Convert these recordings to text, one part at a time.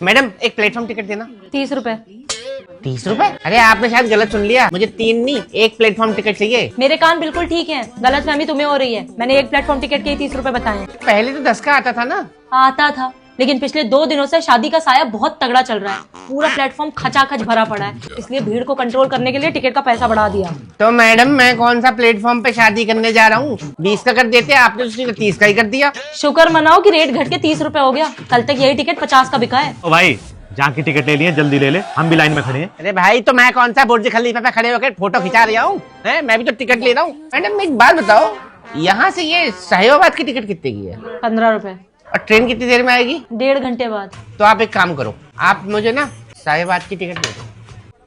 Madam एक platform ticket देना। 30 रुपए। 30 रुपए? अरे आपने शायद गलत सुन लिया, मुझे 3 नहीं एक प्लेटफॉर्म टिकट चाहिए। मेरे कान बिल्कुल ठीक हैं, गलतफहमी तुम्हें हो रही है। मैंने एक प्लेटफॉर्म टिकट के ही 30 रुपए बताए हैं। पहले तो 10 का आता था ना। आता था, लेकिन पिछले 2 दिनों से शादी का साया बहुत तगड़ा चल रहा है। पूरा प्लेटफॉर्म खचाखच भरा पड़ा है, इसलिए भीड़ को कंट्रोल करने के लिए टिकट का पैसा बढ़ा दिया। तो मैडम मैं कौन सा प्लेटफॉर्म पे शादी करने जा रहा हूँ? 20 का कर देते, आपने उसने 30 का ही कर दिया। शुक्र मनाओ कि रेट घट के 30 रुपए हो गया। कल तक यही टिकट 50 का बिका है। ओ भाई, जहाँ की टिकट ले ली है जल्दी ले ले, हम भी लाइन में खड़े हैं। अरे भाई तो मैं कौन सा बुर्ज खलीफा पे खड़े होकर फोटो खिंचा रहा हूँ? मैं भी तो टिकट ले रहा हूँ। मैडम एक बात बताओ, यहाँ से ये साहिबाबाद की टिकट कितने की है? 15 रुपए। और ट्रेन कितनी देर में आएगी? 1.5 घंटे बाद। तो आप एक काम करो, आप मुझे ना साहिबाबाद की टिकट दे दो।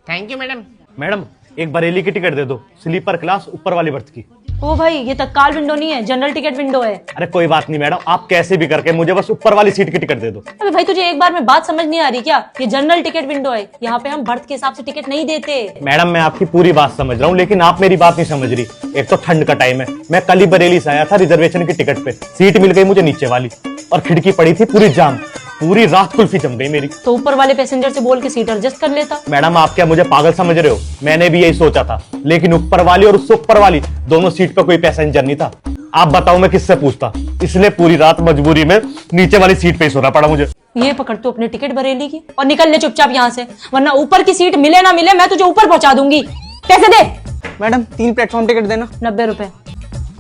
Thank you madam. मैडम एक बरेली की टिकट दे दो, स्लीपर क्लास ऊपर वाली बर्थ की। ओ भाई, ये तत्काल विंडो नहीं है, जनरल टिकट विंडो है। अरे कोई बात नहीं मैडम, आप कैसे भी करके मुझे बस ऊपर वाली सीट की टिकट दे दो। अबे भाई, तुझे एक बार में बात समझ नहीं आ रही क्या? ये जनरल टिकट विंडो है, यहाँ पे हम बर्थ के हिसाब से टिकट नहीं देते। मैडम मैं आपकी पूरी बात समझ रहा हूँ, लेकिन आप मेरी बात नहीं समझ रही। एक तो ठंड का टाइम है, मैं कल ही बरेली से आया था रिजर्वेशन की टिकट पे, सीट मिल गई मुझे नीचे वाली, और खिड़की पड़ी थी पूरी जाम। पूरी रात कुल्फी जम गई मेरी। तो ऊपर वाले पैसेंजर से बोल के सीट एडजस्ट कर लेता। मैडम आप क्या मुझे पागल समझ रहे हो? मैंने भी यही सोचा था, लेकिन ऊपर वाली और उससे ऊपर वाली दोनों सीट पर कोई पैसेंजर नहीं था। आप बताओ मैं किससे पूछता? इसलिए पूरी रात मजबूरी में नीचे वाली सीट पे ही सोना पड़ा मुझे। ये पकड़ तू अपनी टिकट बरेली की और निकल ले चुपचाप यहाँ से, वरना ऊपर की सीट मिले ना मिले मैं तुझे ऊपर पहुंचा दूंगी। पैसे दे। मैडम 3 प्लेटफॉर्म टिकट देना। 90 रुपए।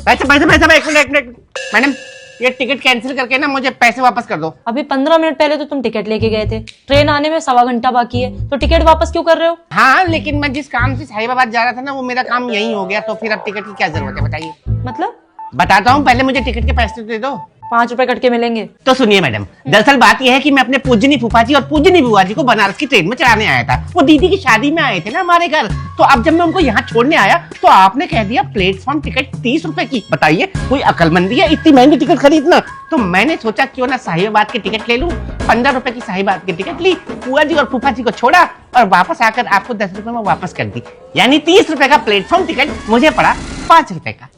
पैसा एक मिनट मैडम, ये टिकट कैंसिल करके ना मुझे पैसे वापस कर दो। अभी 15 मिनट पहले तो तुम टिकट लेके गए थे, ट्रेन आने में 1.25 घंटा बाकी है, तो टिकट वापस क्यों कर रहे हो? हाँ लेकिन मैं जिस काम से साहिबाबाद जा रहा था ना, वो मेरा काम यही हो गया, तो फिर अब टिकट की क्या जरूरत है बताइए? मतलब? बताता हूँ, पहले मुझे टिकट के पैसे दे दो। 5 रुपए कट के मिलेंगे। तो सुनिए मैडम, दरअसल बात यह है कि मैं अपने पूजनी फूफा जी और पूजनी बुआ जी को बनारस की ट्रेन में चढ़ाने आया था। वो दीदी की शादी में आए थे ना हमारे घर, तो अब जब मैं उनको यहाँ छोड़ने आया तो आपने कह दिया प्लेटफॉर्म टिकट 30 रुपए की। बताइए कोई अकलमंदी है इतनी महंगी टिकट खरीदना? तो मैंने सोचा क्यों ना साहिबाबाद की टिकट ले लूं। 15 रुपए की साहिबाबाद की टिकट ली, बुआ जी और फूफा जी को छोड़ा और वापस आकर आपको 10 रुपए में वापस कर दी। यानी 30 रुपए का प्लेटफॉर्म टिकट मुझे पड़ा 5 रुपए का।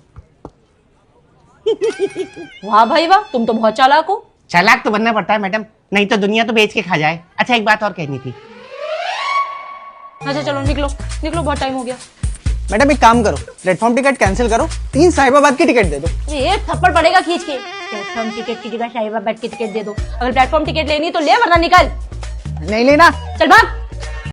वाह भाई वाह, तुम तो बहुत चालाक हो। चालाक तो बनना पड़ता है मैडम, नहीं तो दुनिया तो बेच के खा जाए। अच्छा एक बात और कहनी थी। अच्छा चलो निकलो निकलो, बहुत टाइम हो गया। मैडम एक काम करो, प्लेटफॉर्म टिकट कैंसिल करो, 3 साहिबाबाद की टिकट दे दो। एक थप्पड़ पड़ेगा खींच के। प्लेटफॉर्म टिकट की जगह साहिबाबाद की टिकट दे दो। अगर प्लेटफॉर्म टिकट लेनी तो ले, वरना निकल। नहीं लेना। चल भाग।